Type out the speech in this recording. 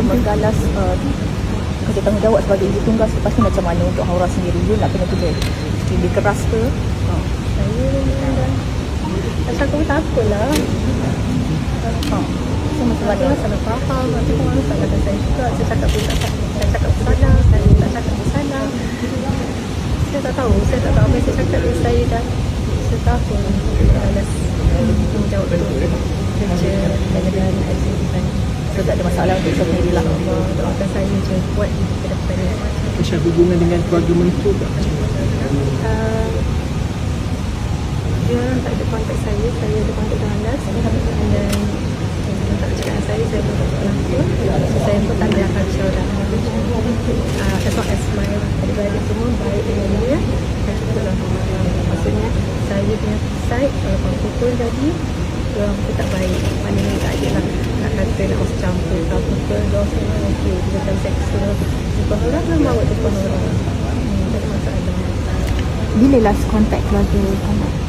Menggalas kerja tanggungjawab sebagai ibu tunggal selepas ni macam mana untuk Haura sendiri? You nak kena kerja lebih keras ke? Saya aku tak apalah. So macam mana? Saya salah faham. Nanti orang salahkan saya juga. Saya cakap pun tak saya cakap pun salah. Saya tak cakap pun salah. Saya tak tahu. Saya tak tahu apa yang saya cakap. Saya dah setahun balas tanggungjawab tu. Kerja dan haji. So tak ada masalah untuk Isha sendiri lah. Doakan saya je buat ke depan ni. Isha hubungan dengan keluarga mentua tak? Dia orang tak ada kontak saya ada kontak dengan Anas dan tak cakap dengan saya pun tak cakap langsung, so saya pun tak ada culture dah. As long as my adik-beradik semua baik dengan dia, saya cukup lah. Maksudnya saya punya side kalau apa pun jadi orang pun tak baik, maknanya tak ada lah nak kata nak masuk campur ke apa ke, orang semua okey, dia tak seksual depan orang lah, bawa depan orang, tak ada masalah. Bila last contact keluarga kamu?